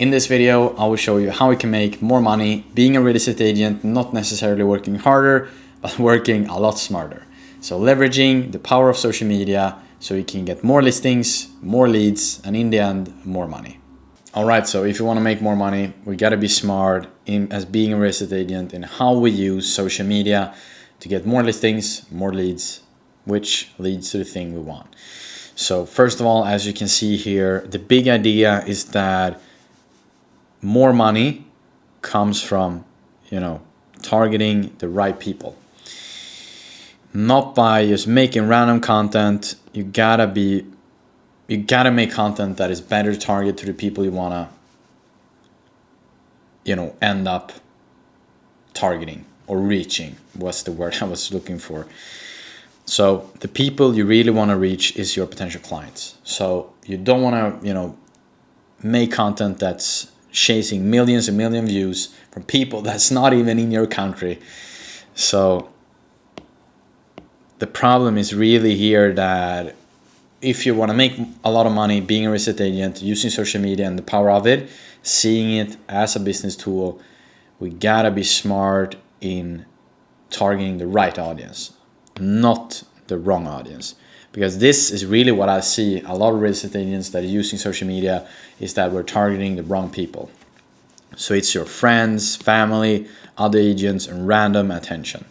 In this video, I will show you how we can make more money being a real estate agent, not necessarily working harder, but working a lot smarter. So leveraging the power of social media so you can get more listings, more leads, and in the end, more money. All right, so if you want to make more money, we got to be smart as being a real estate agent in how we use social media to get more listings, more leads, which leads to the thing we want. So first of all, as you can see here, the big idea is that more money comes from, targeting the right people. Not by just making random content. You gotta make content that is better targeted to the people you wanna, end up targeting or reaching. What's the word I was looking for? So the people you really want to reach is your potential clients. So you don't want to, make content that's chasing millions and million views from people that's not even in your country. So the problem is really here that if you want to make a lot of money being a real estate agent, using social media and the power of it, seeing it as a business tool, we gotta be smart in targeting the right audience, not the wrong audience. Because this is really what I see a lot of real estate agents that are using social media is that we're targeting the wrong people. So it's your friends, family, other agents, and random attention.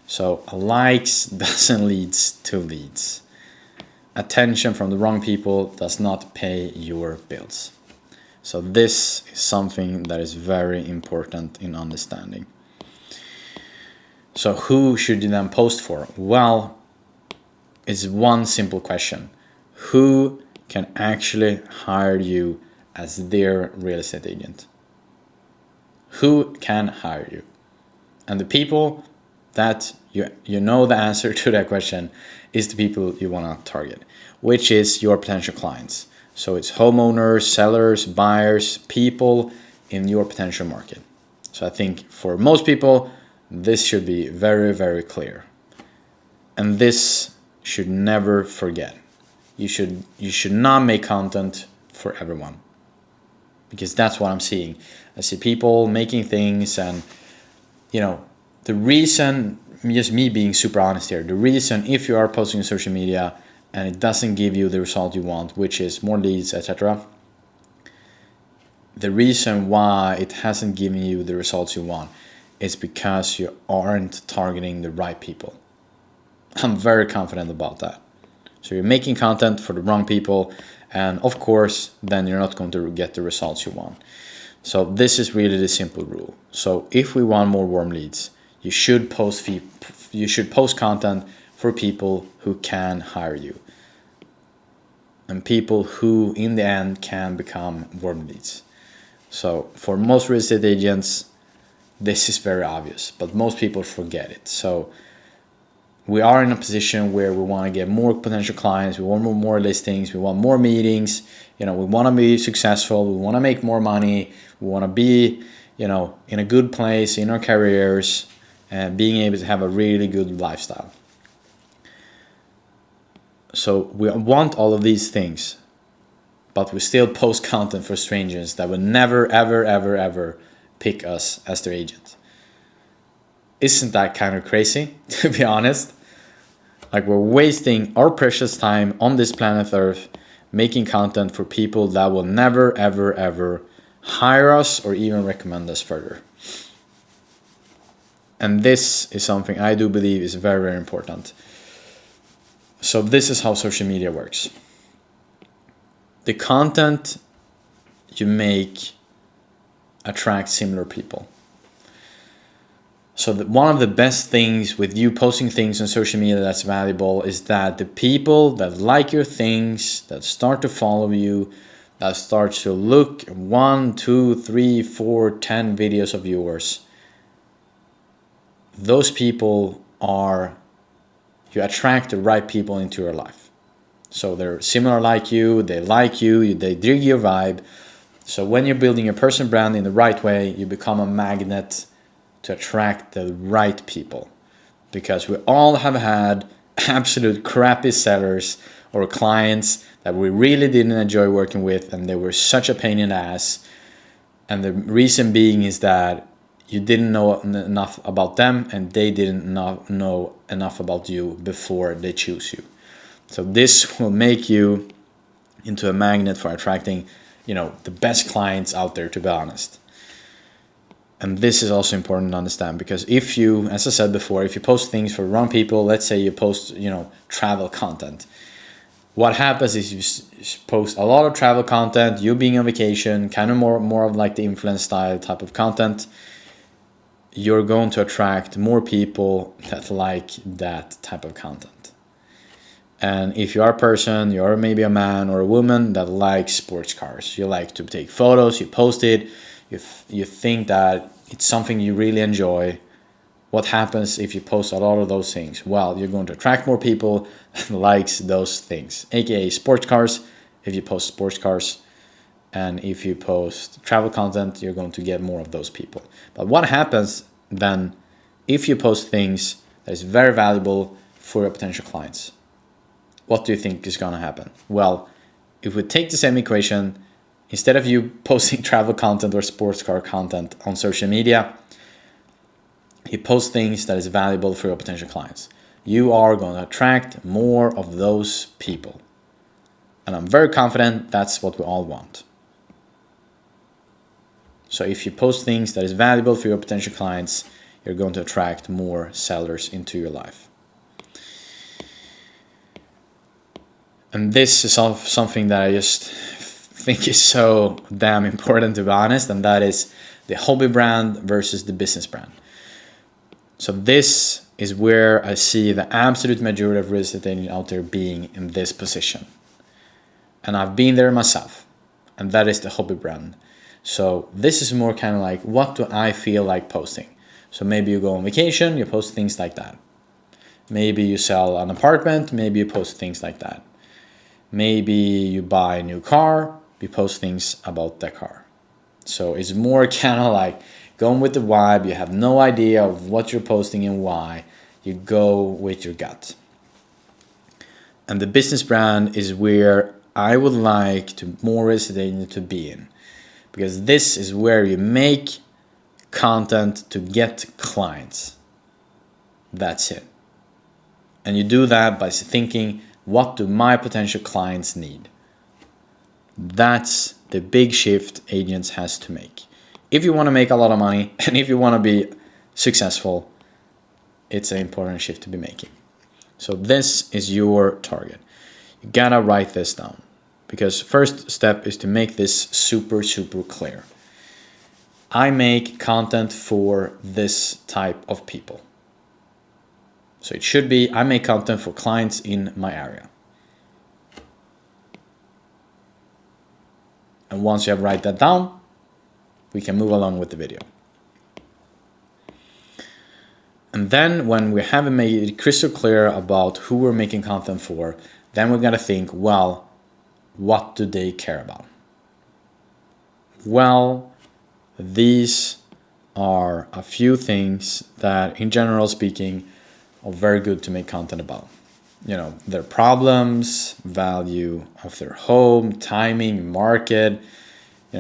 So likes doesn't lead to leads. Attention from the wrong people does not pay your bills. So this is something that is very important in understanding. So who should you then post for? Well, it's one simple question. Who can actually hire you as their real estate agent? Who can hire you? And the people that you know the answer to that question is the people you want to target, which is your potential clients. So it's homeowners, sellers, buyers, people in your potential market. So I think for most people, this should be very, very clear. And this should never forget. You should not make content for everyone. Because that's what I'm seeing. I see people making things and, the reason, just me being super honest here, the reason if you are posting on social media and it doesn't give you the result you want, which is more leads, etc., the reason why it hasn't given you the results you want is because you aren't targeting the right people. I'm very confident about that. So you're making content for the wrong people, and of course, then you're not going to get the results you want. So this is really the simple rule. So if we want more warm leads, you should post content for people who can hire you and people who in the end can become warm leads. So for most real estate agents, this is very obvious, but most people forget it. So we are in a position where we want to get more potential clients, we want more listings, we want more meetings, we want to be successful, we want to make more money, we want to be, in a good place in our careers and being able to have a really good lifestyle. So we want all of these things, but we still post content for strangers that will never, ever, ever, ever pick us as their agent. Isn't that kind of crazy, to be honest? Like, we're wasting our precious time on this planet Earth making content for people that will never, ever, ever hire us or even recommend us further. And this is something I do believe is very, very important. So this is how social media works. The content you make attracts similar people. So one of the best things with you posting things on social media that's valuable is that the people that like your things, that start to follow you, that start to look 1, 2, 3, 4, 10 videos of yours, those people you attract the right people into your life. So they're similar like you, they dig your vibe. So when you're building your personal brand in the right way, you become a magnet to attract the right people. Because we all have had absolute crappy sellers or clients that we really didn't enjoy working with, and they were such a pain in the ass. And the reason being is that you didn't know enough about them and they didn't know enough about you before they choose you. So this will make you into a magnet for attracting, the best clients out there, to be honest. And this is also important to understand, because if you, as I said before, if you post things for wrong people, let's say you post, travel content. What happens is you post a lot of travel content, you being on vacation, kind of more of like the influence style type of content. You're going to attract more people that like that type of content. And if you are a person, you're maybe a man or a woman that likes sports cars, you like to take photos, you post it, you think that it's something you really enjoy. What happens if you post a lot of those things? Well, you're going to attract more people that likes those things, aka sports cars, if you post sports cars. And if you post travel content, you're going to get more of those people. But what happens then if you post things that is very valuable for your potential clients? What do you think is going to happen? Well, if we take the same equation, instead of you posting travel content or sports car content on social media, you post things that is valuable for your potential clients. You are going to attract more of those people. And I'm very confident that's what we all want. So if you post things that is valuable for your potential clients, you're going to attract more sellers into your life. And this is something that I just think is so damn important, to be honest, and that is the hobby brand versus the business brand. So this is where I see the absolute majority of real estate agents out there being in this position. And I've been there myself, and that is the hobby brand. So this is more kind of like, what do I feel like posting? So maybe you go on vacation, you post things like that. Maybe you sell an apartment, maybe you post things like that. Maybe you buy a new car, you post things about that car. So it's more kind of like going with the vibe. You have no idea of what you're posting and why. You go with your gut. And the business brand is where I would like to more real estate agents to be in. Because this is where you make content to get clients. That's it. And you do that by thinking, what do my potential clients need? That's the big shift agents has to make. If you want to make a lot of money and if you want to be successful, it's an important shift to be making. So this is your target. You gotta write this down, because first step is to make this super clear. I make content for this type of people. So it should be, I make content for clients in my area. And once you have write that down, we can move along with the video. And then when we have made it crystal clear about who we're making content for, then we're gonna think, well, what do they care about? Well, these are a few things that, in general speaking, are very good to make content about. Their problems, value of their home, timing, market,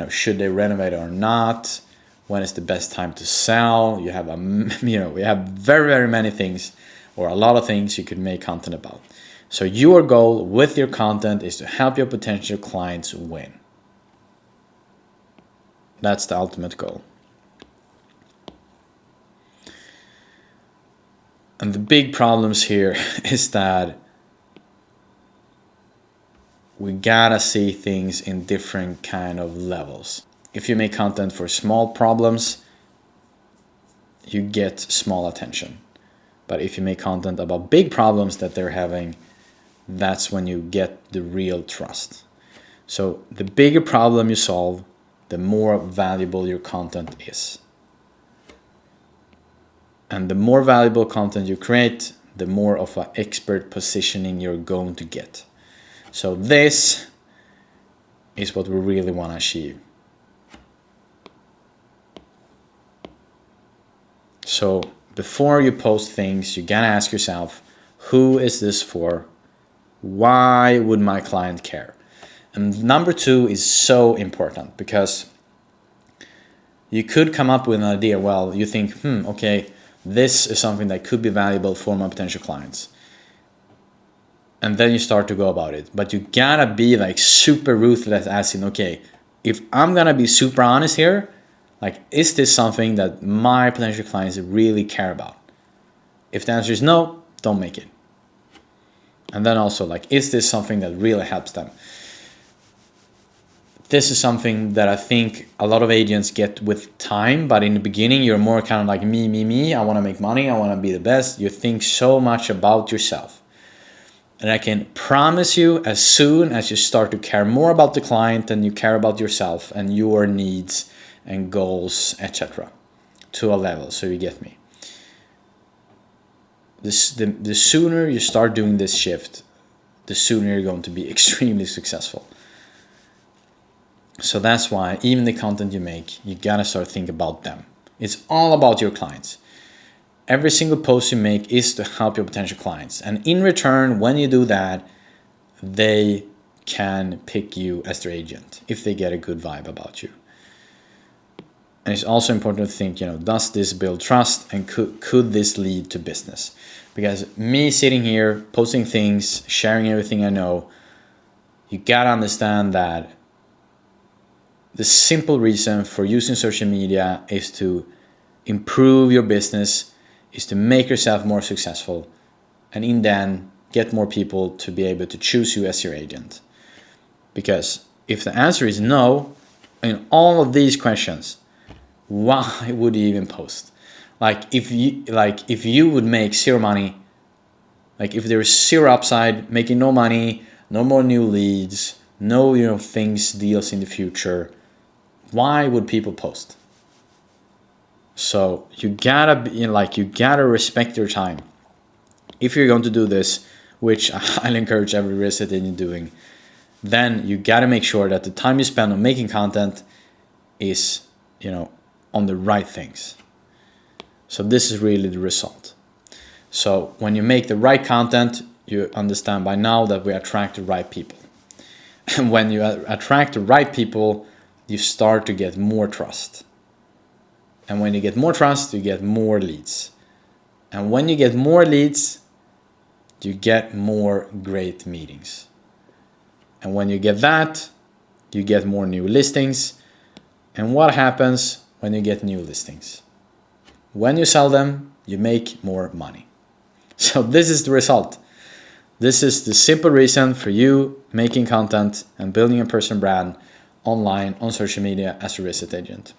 should they renovate or not, when is the best time to sell. We have very many things, or a lot of things you could make content about. So your goal with your content is to help your potential clients win. That's the ultimate goal. And the big problems here is that we gotta see things in different kind of levels. If you make content for small problems, you get small attention. But if you make content about big problems that they're having, that's when you get the real trust. So the bigger problem you solve, the more valuable your content is. And the more valuable content you create, the more of an expert positioning you're going to get. So this is what we really want to achieve. So before you post things, you gotta ask yourself, who is this for? Why would my client care? And number two is so important, because you could come up with an idea. Well, you think, okay, this is something that could be valuable for my potential clients. And then you start to go about it. But you gotta be like super ruthless as in, okay, if I'm gonna be super honest here, like, is this something that my potential clients really care about? If the answer is no, don't make it. And then also, like, is this something that really helps them? This is something that I think a lot of agents get with time, but in the beginning, you're more kind of like me. I want to make money. I want to be the best. You think so much about yourself. And I can promise you, as soon as you start to care more about the client than you care about yourself and your needs and goals, etc., to a level, so you get me. The sooner you start doing this shift, the sooner you're going to be extremely successful. So that's why even the content you make, you gotta start thinking about them. It's all about your clients. Every single post you make is to help your potential clients. And in return, when you do that, they can pick you as their agent if they get a good vibe about you. And it's also important to think, does this build trust, and could this lead to business? Because me sitting here, posting things, sharing everything I know, you gotta understand that the simple reason for using social media is to improve your business, is to make yourself more successful, and in then get more people to be able to choose you as your agent. Because if the answer is no in all of these questions, why would you even post? If you would make zero money, like if there is zero upside, making no money, no more new leads, no deals in the future, why would people post? So you gotta respect your time. If you're going to do this, which I highly encourage every real estate agent doing, then you gotta make sure that the time you spend on making content is, on the right things. So this is really the result. So when you make the right content, you understand by now that we attract the right people. And when you attract the right people, you start to get more trust. And when you get more trust, you get more leads. And when you get more leads, you get more great meetings. And when you get that, you get more new listings. And what happens when you get new listings? When you sell them, you make more money. So this is the result. This is the simple reason for you making content and building a personal brand online on social media as a real estate agent.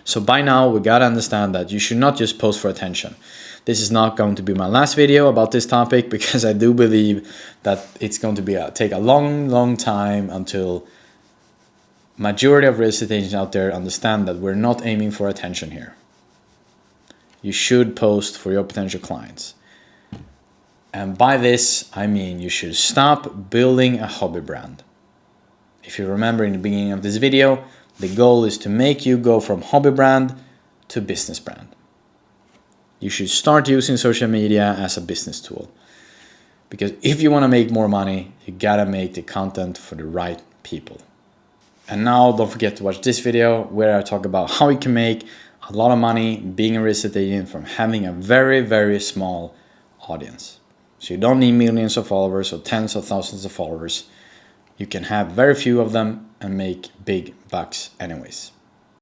So by now, we gotta understand that you should not just post for attention. This is not going to be my last video about this topic, because I do believe that it's going to take a long time until majority of real estate agents out there understand that we're not aiming for attention here. You should post for your potential clients. And by this, I mean you should stop building a hobby brand. If you remember in the beginning of this video, the goal is to make you go from hobby brand to business brand. You should start using social media as a business tool. Because if you want to make more money, you gotta make the content for the right people. And now don't forget to watch this video where I talk about how you can make a lot of money being a real estate agent from having a very small audience. So you don't need millions of followers or tens of thousands of followers. You can have very few of them and make big bucks anyways.